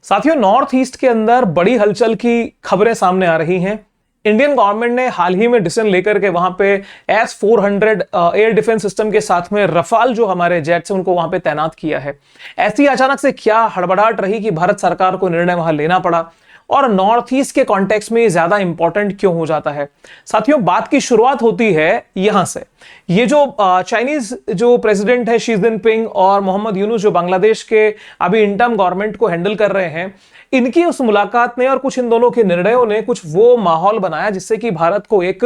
साथियों, north east के अंदर बड़ी हलचल की खबरें सामने आ रही हैं। इंडियन गवर्नमेंट ने हाल ही में डिसीजन लेकर के वहां पे S-400 एयर डिफेंस सिस्टम के साथ में रफाल जो हमारे जेट्स हैं उनको वहां पे तैनात किया है। ऐसी अचानक से क्या हड़बड़ाहट रही कि भारत सरकार को निर्णय वहां लेना पड़ा, और नॉर्थ ईस्ट के कॉन्टेक्स्ट में ज्यादा इंपॉर्टेंट क्यों हो जाता है। साथियों, बात की शुरुआत होती है यहां से। ये जो चाइनीज जो प्रेसिडेंट है शी जिनपिंग और मोहम्मद यूनुस जो बांग्लादेश के अभी इंटर्म गवर्नमेंट को हैंडल कर रहे हैं, इनकी उस मुलाकात ने और कुछ इन दोनों के निर्णयों ने कुछ वो माहौल बनाया जिससे कि भारत को एक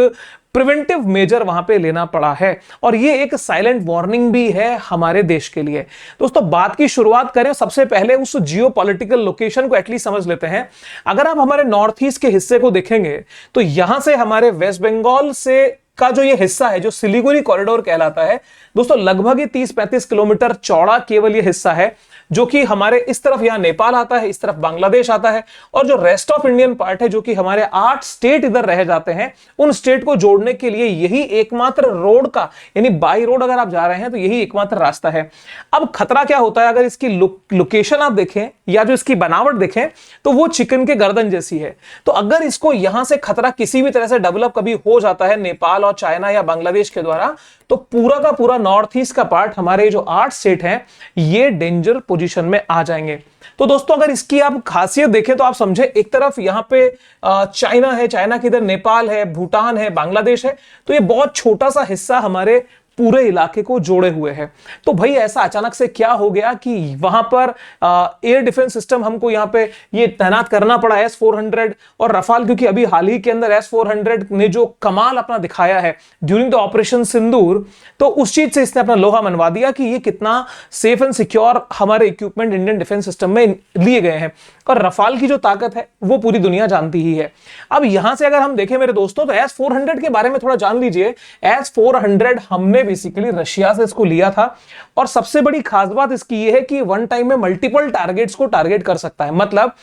प्रिवेंटिव मेजर वहां पे लेना पड़ा है, और ये एक साइलेंट वार्निंग भी है हमारे देश के लिए। दोस्तों, बात की शुरुआत करें सबसे पहले उस जियोपॉलिटिकल लोकेशन को एटलीस्ट समझ लेते हैं। अगर आप हमारे नॉर्थ ईस्ट के हिस्से को देखेंगे तो यहां से हमारे वेस्ट बंगाल से का जो ये हिस्सा है जो सिलीगुड़ी कॉरिडोर कहलाता है, दोस्तों लगभग 30-35 किलोमीटर चौड़ा केवल ये हिस्सा है, जो कि हमारे इस तरफ यहां नेपाल आता है, इस तरफ बांग्लादेश आता है, और जो रेस्ट ऑफ इंडियन पार्ट है जो कि हमारे 8 स्टेट इधर रह जाते हैं, उन स्टेट को जोड़ने के लिए यही एकमात्र रोड का, यानी बाई रोड अगर आप जा रहे हैं तो यही एकमात्र रास्ता है। अब खतरा क्या होता है, अगर इसकी लोकेशन आप देखें या जो इसकी बनावट देखें तो वो चिकन के गर्दन जैसी है। तो अगर इसको यहां से खतरा किसी भी तरह से डेवलप कभी हो जाता है नेपाल और चाइना या बांग्लादेश के द्वारा, तो पूरा का पूरा नॉर्थ ईस्ट का पार्ट, हमारे जो 8 स्टेट हैं, ये डेंजर पोजीशन में आ जाएंगे। तो दोस्तों, अगर इसकी आप खासियत देखें तो आप समझे, एक तरफ यहां पे चाइना है, चाइना के इधर नेपाल है, भूटान है, बांग्लादेश है, तो ये बहुत छोटा सा हिस्सा हमारे पूरे इलाके को जोड़े हुए है। तो भाई ऐसा अचानक से क्या हो गया कि वहां पर एयर डिफेंस सिस्टम हमको यहां पे ये तैनात करना पड़ा, S-400 और रफाल, क्योंकि अभी हाल ही के अंदर S-400 ने जो कमाल अपना दिखाया है ड्यूरिंग द ऑपरेशन सिंदूर, तो उस चीज से इसने अपना लोहा मनवा दिया कि ये कितना सेफ एंड सिक्योर हमारे इक्विपमेंट इंडियन डिफेंस सिस्टम में लिए गए हैं। और रफाल की जो ताकत है वो पूरी दुनिया जानती ही है। अब यहां से अगर हम देखें मेरे दोस्तों, तो S-400 के बारे में थोड़ा जान लीजिए। S-400 हमने बेसिकली रशिया से इसको लिया था, और सबसे बड़ी खास बात इसकी ये है कि वन टाइम में मल्टीपल टारगेट्स को टारगेट कर सकता है। मतलब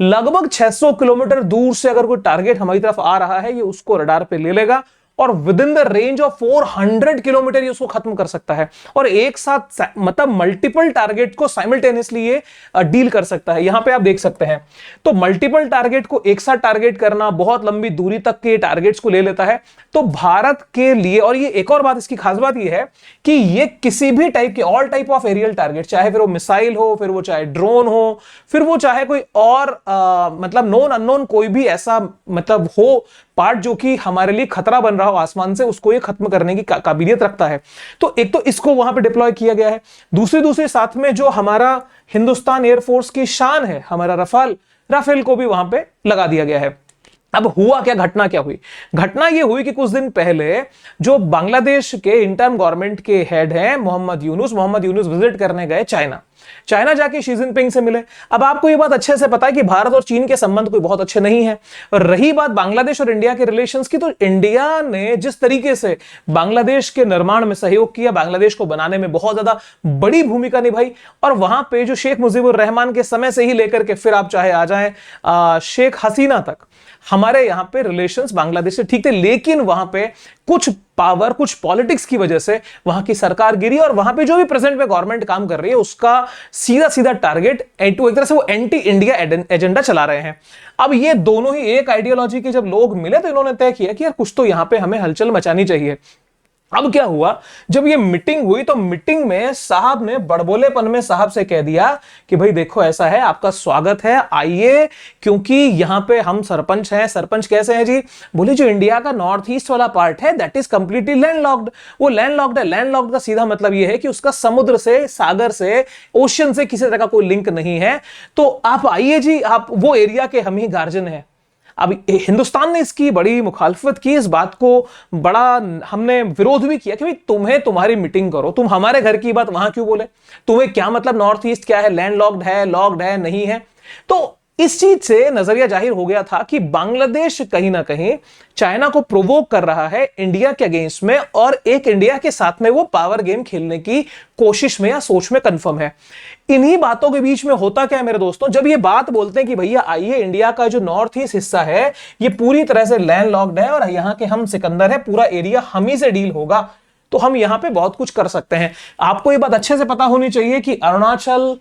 लगभग 600 किलोमीटर दूर से अगर कोई टारगेट हमारी तरफ आ रहा है, ये उसको रडार पे ले लेगा और with in the range of 400 kilometre ये उसको खत्म कर सकता है, और एक साथ मतलब मल्टीपल टारगेट को साइमल्टेनियसली ये डील कर सकता है। यहां पे आप देख सकते हैं, तो मल्टीपल टारगेट को एक साथ टारगेट करना, बहुत लंबी दूरी तक के टारगेट्स को ले लेता है। तो भारत के लिए, और ये एक और बात, इसकी खास बात ये है कि ये किसी भी टाइप के, all type of aerial target, चाहे फिर वो मिसाइल हो, फिर वो चाहे ड्रोन हो, फिर वो चाहे कोई और मतलब नोन अननोन कोई भी ऐसा मतलब हो पार्ट जो कि हमारे लिए खतरा बन रहा हो आसमान से, उसको ये खत्म करने की काबिलियत रखता है। तो एक तो इसको वहां पे डिप्लॉय किया गया है, दूसरे साथ में जो हमारा हिंदुस्तान एयरफोर्स की शान है, हमारा राफेल को भी वहां पे लगा दिया गया है। अब हुआ क्या, घटना क्या हुई? घटना यह हुई कि कुछ दिन पहले जो बांग्लादेश के इंटर्म गवर्नमेंट के हेड हैं मोहम्मद यूनुस विजिट करने गए चाइना जाके शी जिनपिंग से मिले। अब आपको यह बात अच्छे से पता है कि भारत और चीन के संबंध कोई बहुत अच्छे नहीं है। और रही बात बांग्लादेश और इंडिया के रिलेशंस की, तो इंडिया ने जिस तरीके से बांग्लादेश के निर्माण में सहयोग किया, बांग्लादेश को बनाने में बहुत ज्यादा बड़ी भूमिका निभाई, और वहां पे जो शेख मुजीबुर रहमान के समय से ही लेकर के फिर आप चाहे आ जाएं शेख हसीना तक, हमारे यहां पे रिलेशंस बांग्लादेश से ठीक थे। लेकिन वहां पे कुछ पावर, कुछ पॉलिटिक्स की वजह से वहां की सरकार गिरी, और वहां पे जो भी प्रेजेंट में गवर्नमेंट काम कर रही है उसका सीधा टारगेट एक तरह से वो एंटी इंडिया एजेंडा चला रहे हैं। अब ये दोनों ही एक आइडियोलॉजी के जब लोग मिले तो इन्होंने तय किया कि यार कुछ तो यहां पे हमें हलचल मचानी चाहिए। अब क्या हुआ, जब ये मीटिंग हुई तो मीटिंग में साहब ने बड़बोलेपन में साहब से कह दिया कि भाई देखो ऐसा है, आपका स्वागत है, आइए, क्योंकि यहां पे हम सरपंच हैं। सरपंच कैसे हैं जी? बोले जो इंडिया का नॉर्थ ईस्ट वाला पार्ट है दैट इज कंप्लीटली लैंडलॉक्ड। वो लैंडलॉक्ड है। लैंडलॉक्ड का सीधा मतलब ये है कि उसका समुद्र से, सागर से, ओशन से किसी तरह का कोई लिंक नहीं है। तो आप आइए जी, आप वो एरिया के हम ही गार्जियन हैं। अब हिंदुस्तान ने इसकी बड़ी मुखालफत की, इस बात को बड़ा हमने विरोध भी किया कि भाई तुम्हें तुम्हारी मीटिंग करो, तुम हमारे घर की बात वहां क्यों बोले? तुम्हें क्या मतलब नॉर्थ ईस्ट क्या है, लैंडलॉक्ड है, लॉक्ड है, नहीं है? तो इस चीज से नजरिया जाहिर हो गया था कि बांग्लादेश कहीं ना कहीं चाइना को प्रोवोक कर रहा है इंडिया के अगेंस्ट में, और एक इंडिया के साथ में वो पावर गेम खेलने की कोशिश में या सोच में कंफर्म है। इन्हीं बातों के बीच में होता क्या है मेरे दोस्तों, जब ये बात बोलते हैं कि भैया आइए, इंडिया का जो नॉर्थ ईस्ट हिस्सा है ये पूरी तरह से लैंड लॉक्ड है और यहां के हम सिकंदर है, पूरा एरिया हम ही से डील होगा, तो हम यहां पे बहुत कुछ कर सकते हैं। आपको ये बात अच्छे से पता होनी चाहिए कि अरुणाचल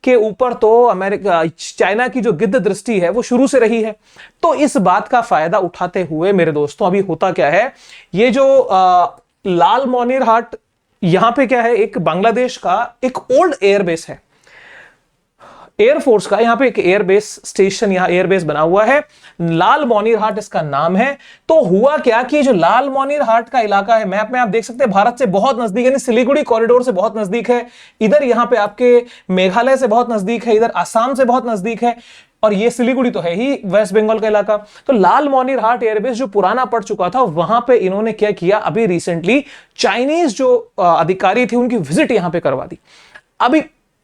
के ऊपर तो अमेरिका चाइना की जो गिद्ध दृष्टि है वो शुरू से रही है। तो इस बात का फायदा उठाते हुए मेरे दोस्तों अभी होता क्या है, ये जो लाल मोनिर हाट, यहां पे क्या है, एक बांग्लादेश का एक ओल्ड एयरबेस है, एयरफोर्स का, यहां पे एक एयरबेस स्टेशन, यहां एयरबेस बना हुआ है, लाल मोनिर हाट इसका नाम है। तो हुआ क्या कि जो लाल मोनिर हाट का इलाका है, मैप में आप देख सकते हैं भारत से बहुत नजदीक, यानी सिलीगुड़ी कॉरिडोर से बहुत नजदीक है, इधर यहां पे आपके मेघालय से बहुत नजदीक है, इधर असम से बहुत नजदीक है, और ये सिलीगुड़ी तो है ही वेस्ट बंगाल का इलाका। तो लाल मोनिर हाट एयरबेस जो पुराना पड़ चुका था, वहां पे इन्होंने क्या किया, अभी रिसेंटली चाइनीज जो अधिकारी थे उनकी विजिट यहां पे करवा दी। अभी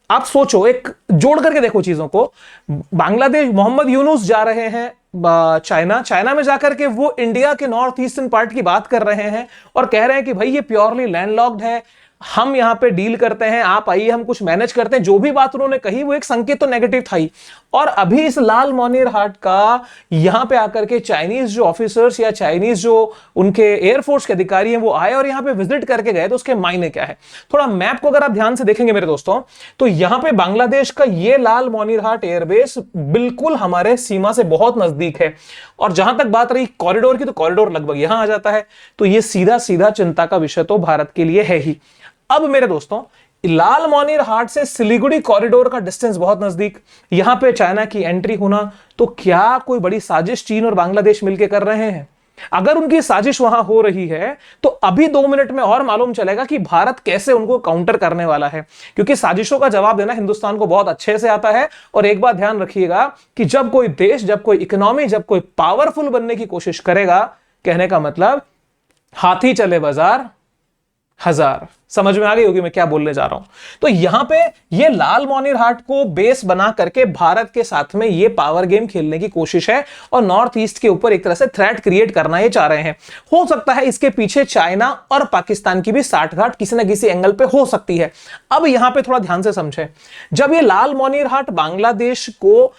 आप सोचो, एक जोड़ करके देखो चीजों को, बांग्लादेश, मोहम्मद यूनुस जा रहे हैं चाइना में जाकर के वो इंडिया के नॉर्थ ईस्टर्न पार्ट की बात कर रहे हैं और कह रहे हैं कि भाई ये प्योरली लैंडलॉक्ड है, हम यहां पे डील करते हैं, आप आइए हम कुछ मैनेज करते हैं। जो भी बात उन्होंने कही वो एक संकेत तो नेगेटिव था ही। और अभी इस लाल मोनिर हाट का यहां पे आकर के चाइनीज जो ऑफिसर्स या चाइनीज जो उनके एयरफोर्स के अधिकारी हैं वो आए और यहां पे विजिट करके गए, तो उसके मायने क्या है, थोड़ा मैप को अगर आप ध्यान से देखेंगे मेरे दोस्तों, तो यहां पे बांग्लादेश का ये लाल मोनिर हाट एयरबेस बिल्कुल हमारे सीमा से बहुत नजदीक है। और जहां तक बात रही कॉरिडोर की, तो कॉरिडोर लगभग यहां आ जाता है। तो ये सीधा सीधा चिंता का विषय तो भारत के लिए है ही। अब मेरे दोस्तों, लाल मोनिर हाट से सिलीगुड़ी कॉरिडोर का डिस्टेंस बहुत नजदीक, यहां पे चाइना की एंट्री होना, तो क्या कोई बड़ी साजिश चीन और बांग्लादेश मिलकर कर रहे हैं? अगर उनकी साजिश वहां हो रही है तो अभी 2 मिनट में और मालूम चलेगा कि भारत कैसे उनको काउंटर करने वाला है, क्योंकि साजिशों का जवाब देना हिंदुस्तान को बहुत अच्छे से आता है। और एक बात ध्यान रखिएगा कि जब कोई देश, जब कोई इकोनॉमी, जब कोई पावरफुल बनने की कोशिश करेगा, कहने का मतलब हाथी चले बाजार हजार। समझ में आ गई होगी मैं क्या बोलने जा रहा हूं। तो यहां पे ये लाल मोनिर हाट को बेस बना करके भारत के साथ में ये पावर गेम खेलने की कोशिश है और नॉर्थ ईस्ट के ऊपर एक तरह से थ्रेट क्रिएट करना ये चाह रहे हैं। हो सकता है इसके पीछे चाइना और पाकिस्तान की भी साठगांठ किसी ना किसी एंगल पे हो सकती है। अब यहां पे थोड़ा ध्यान से समझे, जब ये लाल मोनिर हाट बांग्लादेश को,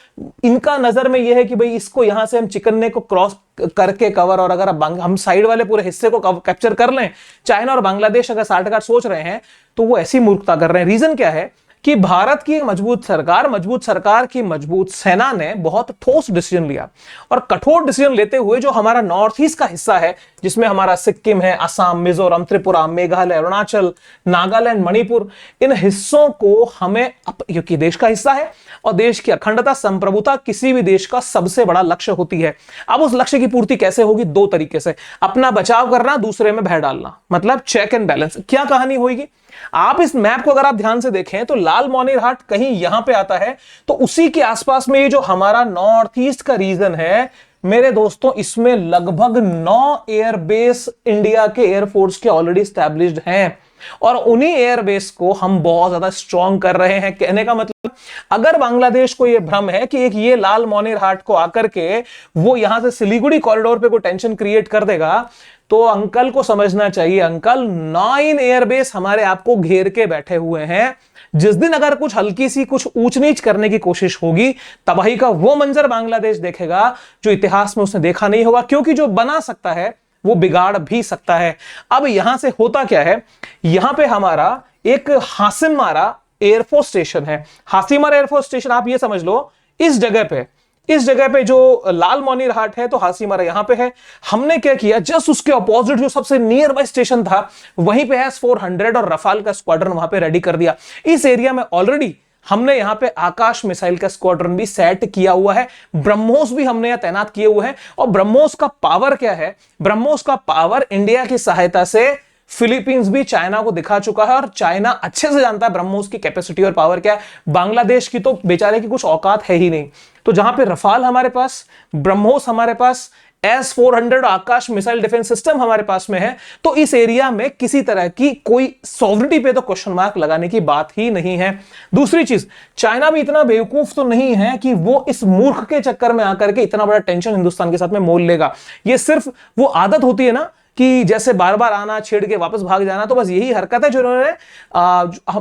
इनका नजर में यह है कि भाई इसको यहां से हम चिकन्ने को क्रॉस करके कवर, और अगर हम साइड वाले पूरे हिस्से को कैप्चर कर लें, चाइना और बांग्लादेश अगर साठगांठ सोच रहे हैं, तो वो ऐसी मूर्खता कर रहे हैं। रीजन क्या है कि भारत की मजबूत सरकार की मजबूत सेना ने बहुत ठोस डिसीजन लिया, और कठोर डिसीजन लेते हुए जो हमारा नॉर्थ ईस्ट का हिस्सा है, जिसमें हमारा सिक्किम है, असम, मिजोरम, त्रिपुरा, मेघालय, अरुणाचल, नागालैंड, मणिपुर, इन हिस्सों को हमें, क्योंकि देश का हिस्सा है और देश की अखंडता, संप्रभुता किसी भी देश का सबसे बड़ा लक्ष्य होती है। अब उस लक्ष्य की पूर्ति कैसे होगी? 2 तरीके से, अपना बचाव करना, दूसरे में भय डालना, मतलब चेक एंड बैलेंस। क्या कहानी होगी? आप इस मैप को अगर आप ध्यान से देखें तो लाल मोनिर हाट कहीं यहां पे आता है, तो उसी के आसपास में ये जो हमारा नॉर्थ ईस्ट का रीजन है मेरे दोस्तों, इसमें लगभग 9 एयरबेस इंडिया के एयरफोर्स के ऑलरेडी स्टैब्लिश्ड हैं, और उन्हीं एयरबेस को हम बहुत ज्यादा स्ट्रॉन्ग कर रहे हैं। कहने का मतलब, अगर बांग्लादेश को यह भ्रम है कि एक ये लाल मोनिर हाट को आकर के वो यहां से सिलीगुड़ी कॉरिडोर पे कोई टेंशन क्रिएट कर देगा, तो अंकल को समझना चाहिए, अंकल 9 एयरबेस हमारे आपको घेर के बैठे हुए हैं। जिस दिन अगर कुछ हल्की सी कुछ ऊंच नीच करने की कोशिश होगी, तबाही का वो मंजर बांग्लादेश देखेगा जो इतिहास में उसने देखा नहीं होगा, क्योंकि जो बना सकता है वो बिगाड़ भी सकता है। अब यहां से होता क्या है, यहां पे हमारा एक हासिमारा एयरफोर्स स्टेशन है। हासिमारा एयरफोर्स स्टेशन आप ये समझ लो, इस जगह पे जो लाल मोनिर हाट है, तो हासिमारा यहां पे है। हमने क्या किया, जस्ट उसके अपोजिट जो सबसे नियर बाय स्टेशन था, वहीं पे S-400 और रफाल का स्क्वाड्रन वहां पे रेडी कर दिया। इस एरिया में ऑलरेडी हमने यहां पे आकाश मिसाइल का स्क्वाड्रन भी सेट किया हुआ है, ब्रह्मोस भी हमने यहां तैनात किए हुए हैं। और ब्रह्मोस का पावर क्या है? ब्रह्मोस का पावर इंडिया की सहायता से फिलीपींस भी चाइना को दिखा चुका है, और चाइना अच्छे से जानता है ब्रह्मोस की कैपेसिटी और पावर क्या है। बांग्लादेश की तो बेचारे की कुछ औकात है ही नहीं। तो जहां पे रफाल हमारे पास, ब्रह्मोस हमारे पास, S-400 आकाश मिसाइल डिफेंस सिस्टम हमारे पास में है, तो इस एरिया में किसी तरह की कोई सॉवरिटी पे तो क्वेश्चन मार्क लगाने की बात ही नहीं है। दूसरी चीज, चाइना भी इतना बेवकूफ तो नहीं है कि वो इस मूर्ख के चक्कर में आकर के इतना बड़ा टेंशन हिंदुस्तान के साथ में मोल लेगा। ये सिर्फ वो आदत होती है ना कि जैसे बार बार आना, छेड़ के वापस भाग जाना, तो बस यही हरकत है जो इन्होंने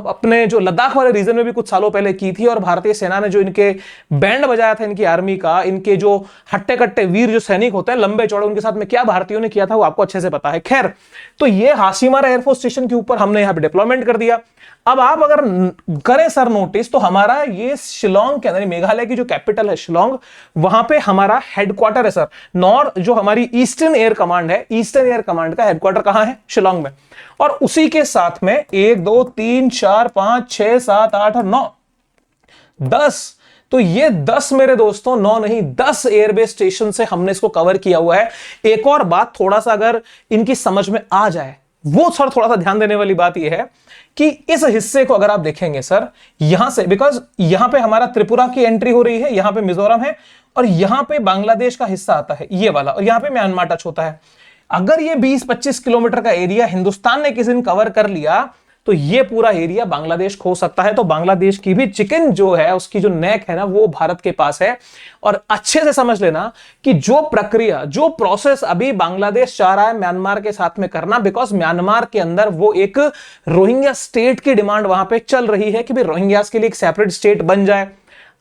अपने जो लद्दाख वाले रीजन में भी कुछ सालों पहले की थी। और भारतीय सेना ने जो इनके बैंड बजाया था इनकी आर्मी का, इनके जो हट्टे कट्टे वीर जो सैनिक होते हैं लंबे चौड़े, उनके साथ में क्या भारतीयों ने किया था वो आपको अच्छे से पता है। खैर, तो ये हासिमारा एयरफोर्स स्टेशन के ऊपर हमने यहां पे डिप्लॉयमेंट कर दिया। अब आप अगर करें सर नोटिस, तो हमारा ये शिलोंग के अंदर, मेघालय की जो कैपिटल है शिलोंग, वहां पे हमारा हेडक्वार्टर है सर। नॉर्थ जो हमारी ईस्टर्न एयर कमांड है, ईस्टर्न एयर कमांड का हेडक्वार्टर कहां है? शिलोंग में। और उसी के साथ में 1 2 3 4 5 6 7 8 और 9 10, तो ये 10 मेरे दोस्तों, 9 नहीं 10 एयरबेस स्टेशन से हमने इसको कवर किया हुआ है। एक और बात थोड़ा सा अगर इनकी समझ में आ जाए, वो सर थोड़ा सा ध्यान देने वाली बात यह है कि इस हिस्से को अगर आप देखेंगे सर, यहां से, बिकॉज यहां पे हमारा त्रिपुरा की एंट्री हो रही है, यहां पे मिजोरम है, और यहां पे बांग्लादेश का हिस्सा आता है ये वाला, और यहां पे म्यांमार टच होता है। अगर ये 20-25 किलोमीटर का एरिया हिंदुस्तान ने किसी दिन कवर कर लिया, तो ये पूरा एरिया बांग्लादेश खो सकता है। तो बांग्लादेश की भी चिकन जो है, उसकी जो नेक है ना, वो भारत के पास है। और अच्छे से समझ लेना कि जो प्रक्रिया, जो प्रोसेस अभी बांग्लादेश चाह रहा है म्यांमार के साथ में करना, बिकॉज म्यांमार के अंदर वो एक रोहिंग्या स्टेट की डिमांड वहां पे चल रही है कि भाई रोहिंग्यास के लिए एक सेपरेट स्टेट बन जाए।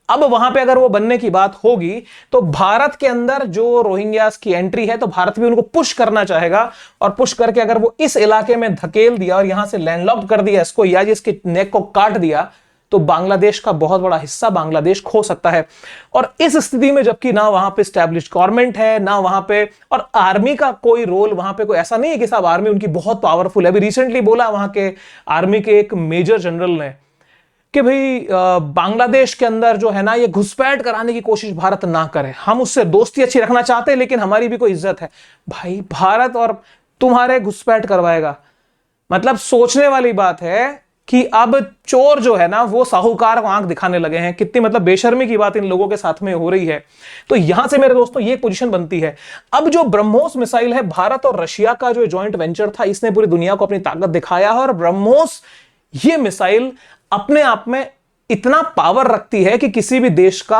अब वहां पे अगर वो बनने की बात होगी, तो भारत के अंदर जो रोहिंग्यास की एंट्री है, तो भारत भी उनको पुश करना चाहेगा, और पुश करके अगर वो इस इलाके में धकेल दिया और यहां से लैंडलॉक्ड कर दिया इसको, या इसके नेक को काट दिया, तो बांग्लादेश का बहुत बड़ा हिस्सा बांग्लादेश खो सकता है। और इस स्थिति में जबकि ना वहां पे स्टैब्लिश्ड गवर्नमेंट है, ना वहां पे, और आर्मी का कोई रोल वहां पे कोई ऐसा नहीं है कि साहब आर्मी उनकी बहुत पावरफुल है। अभी रिसेंटली बोला वहां के आर्मी के एक मेजर जनरल ने कि भाई बांग्लादेश के अंदर जो है ना, ये घुसपैठ कराने की कोशिश भारत ना करे, हम उससे दोस्ती अच्छी रखना चाहते हैं, लेकिन हमारी भी कोई इज्जत है। भाई भारत और तुम्हारे घुसपैठ करवाएगा, मतलब सोचने वाली बात है कि अब चोर जो है ना, वो साहूकार को आंख दिखाने लगे हैं। कितनी मतलब बेशर्मी की बात इन लोगों के साथ में हो रही है। तो यहां से मेरे दोस्तों ये पोजीशन बनती है। अब जो ब्रह्मोस मिसाइल है, भारत और रशिया का जो जॉइंट वेंचर था, इसने पूरी दुनिया को अपनी ताकत दिखाया है। और ब्रह्मोस ये मिसाइल अपने आप में इतना पावर रखती है कि किसी भी देश का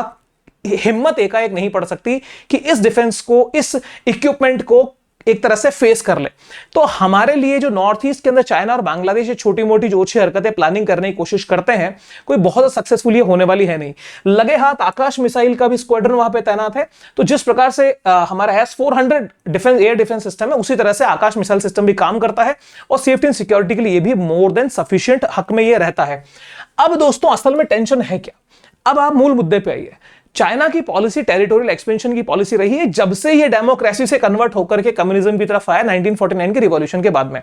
हिम्मत एकाएक नहीं पड़ सकती कि इस डिफेंस को, इस इक्विपमेंट को एक तरह से फेस कर ले। तो हमारे लिए जो नॉर्थ ईस्ट के अंदर चाइना और बांग्लादेश छोटी मोटी जो अच्छी हरकतें प्लानिंग करने की कोशिश करते हैं, कोई बहुत सक्सेसफुल ये होने वाली है नहीं। लगे हाथ आकाश मिसाइल का भी स्क्वाड्रन वहां पे तैनात है। तो जिस प्रकार से हमारा S-400 defence air defence system है, उसी तरह से आकाश मिसाइल सिस्टम भी काम करता है, और सेफ्टी एंड सिक्योरिटी के लिए भी मोर देन सफिशिएंट हक में ये रहता है। अब दोस्तों असल में टेंशन है क्या? अब आप मूल मुद्दे पे आइए। चाइना की पॉलिसी टेरिटोरियल एक्सपेंशन की पॉलिसी रही है जब से ये डेमोक्रेसी से कन्वर्ट होकर के कम्युनिज्म की तरफ आया 1949 के रिवॉल्यूशन के बाद में।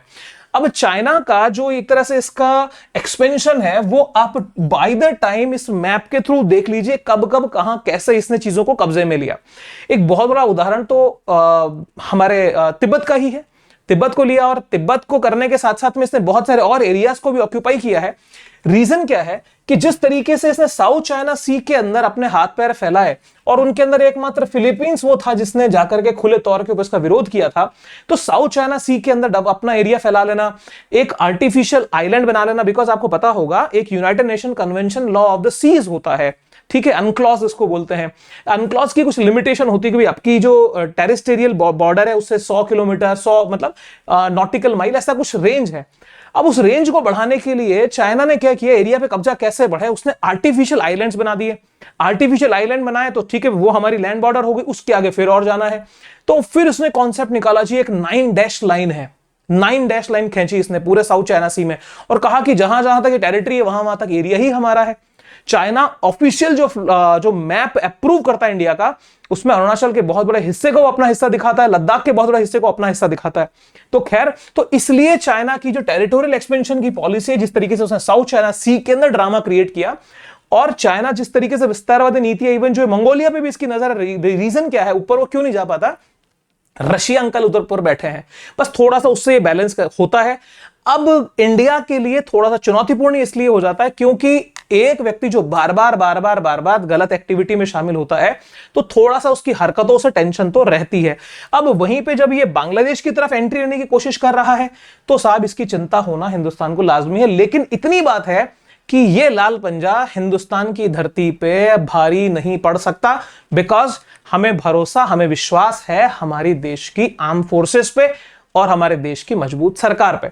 अब चाइना का जो एक तरह से इसका एक्सपेंशन है, वो आप बाय द टाइम इस मैप के थ्रू देख लीजिए कब कब कहां कैसे इसने चीजों को कब्जे में लिया। एक बहुत बड़ा उदाहरण तो हमारे तिब्बत का ही है। तिब्बत को लिया, और तिब्बत को करने के साथ साथ में इसने बहुत सारे और एरियाज को भी ऑक्यूपाई किया है। रीजन क्या है कि जिस तरीके से इसने साउथ चाइना सी के अंदर अपने हाथ पैर फैलाए, और उनके अंदर एकमात्र फिलीपींस वो था जिसने जाकर के खुले तौर के ऊपर इसका विरोध किया था। तो साउथ चाइना सी के अंदर अपना एरिया फैला लेना, एक आर्टिफिशियल आइलैंड बना लेना, बिकॉज आपको पता होगा एक United Nation convention law of the seas होता है, ठीक है, अनक्लॉज इसको बोलते हैं। अनक्लॉज की कुछ लिमिटेशन होती है कि आपकी जो टेरिस्टेरियल बॉर्डर है उससे 100 किलोमीटर, 100 मतलब नॉटिकल माइल, ऐसा कुछ रेंज है। अब उस रेंज को बढ़ाने के लिए चाइना ने क्या किया, एरिया पे कब्जा कैसे बढ़े, उसने आर्टिफिशियल आइलैंड्स बना दिए। आर्टिफिशियल आइलैंड बनाए तो ठीक है, वो हमारी लैंड बॉर्डर हो गई, उसके आगे फिर और जाना है। तो फिर उसने कॉन्सेप्ट निकाला जी, एक 9 डैश लाइन है, 9 डैश लाइन खींची इसने पूरे साउथ चाइना सी में, और कहा कि जहां जहां तक ये टेरिटरी है वहां तक एरिया ही हमारा है। चाइना ऑफिशियल जो मैप अप्रूव करता है इंडिया का, उसमें अरुणाचल के बहुत बड़े हिस्से को अपना हिस्सा दिखाता है, लद्दाख के बहुत बड़े हिस्से को अपना हिस्सा दिखाता है। तो खैर, तो इसलिए चाइना की जो टेरिटोरियल एक्सपेंशन की पॉलिसी है, जिस तरीके से उसने साउथ चाइना सी के अंदर ड्रामा क्रिएट किया, और चाइना जिस तरीके से विस्तारवादी नीति है, इवन जो मंगोलिया पे भी इसकी नजर है। रीजन क्या है, ऊपर वो क्यों नहीं जा पाता? रशिया अंकल उधर पर बैठे हैं, बस थोड़ा सा उससे बैलेंस होता है। अब इंडिया के लिए थोड़ा सा चुनौतीपूर्ण इसलिए हो जाता है क्योंकि एक व्यक्ति जो बार बार गलत एक्टिविटी में शामिल होता है, तो थोड़ा सा उसकी हरकतों से टेंशन तो रहती है। अब वहीं पे जब ये बांग्लादेश की तरफ एंट्री लेने की कोशिश कर रहा है, तो साहब इसकी चिंता होना हिंदुस्तान को लाजमी है। लेकिन इतनी बात है कि ये लाल पंजा हिंदुस्तान की धरती पे भारी नहीं पड़ सकता, बिकॉज हमें भरोसा, हमें विश्वास है हमारी देश की आर्म फोर्सेस पे और हमारे देश की मजबूत सरकार पे।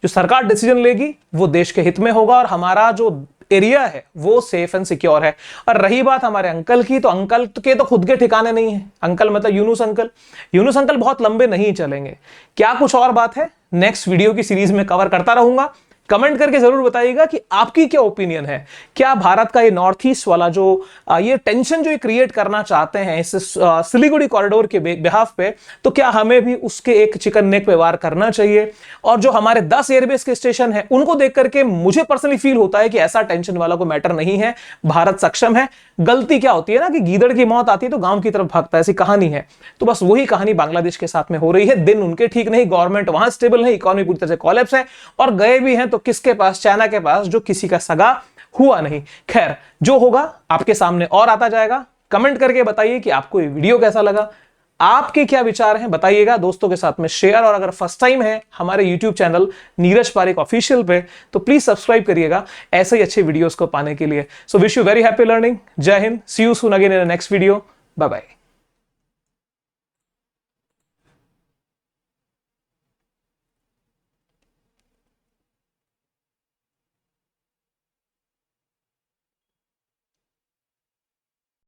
जो सरकार डिसीजन लेगी वो देश के हित में होगा, और हमारा जो एरिया है वो सेफ एंड सिक्योर है। और रही बात हमारे अंकल की, तो अंकल के तो खुद के ठिकाने नहीं है। अंकल मतलब यूनुस अंकल। यूनुस अंकल बहुत लंबे नहीं चलेंगे। क्या कुछ और बात है, नेक्स्ट वीडियो की सीरीज में कवर करता रहूंगा। कमेंट करके जरूर बताइएगा कि आपकी क्या ओपिनियन है। क्या भारत का ये नॉर्थ ईस्ट वाला जो ये टेंशन जो ये क्रिएट करना चाहते हैं इस सिलीगुड़ी कॉरिडोर के बिहाफ पे, तो क्या हमें भी उसके एक चिकन नेक पे वार करना चाहिए? और जो हमारे 10 एयरबेस के स्टेशन है उनको देख करके मुझे पर्सनली फील होता है कि ऐसा टेंशन वाला को मैटर नहीं है, भारत सक्षम है। गलती क्या होती है ना कि गीदड़ की मौत आती है तो गांव की तरफ भागता है, ऐसी कहानी है। तो बस वही कहानी बांग्लादेश के साथ में हो रही है। दिन उनके ठीक नहीं, गवर्नमेंट वहां स्टेबल नहीं, इकोनॉमी पूरी तरह से कोलैप्स है, और गए भी हैं तो किसके पास? चाइना के पास, जो किसी का सगा हुआ नहीं। खैर, जो होगा आपके सामने और आता जाएगा। कमेंट करके बताइए कि आपको ये वीडियो कैसा लगा, आपके क्या विचार हैं बताइएगा, दोस्तों के साथ में शेयर। और अगर फर्स्ट टाइम है हमारे YouTube channel Neeraj Parekh official पे, तो प्लीज सब्सक्राइब करिएगा ऐसे ही अच्छे वीडियोस को पाने के लिए। So wish you very happy learning. Jai Hind, see you soon again in the next video. Bye bye.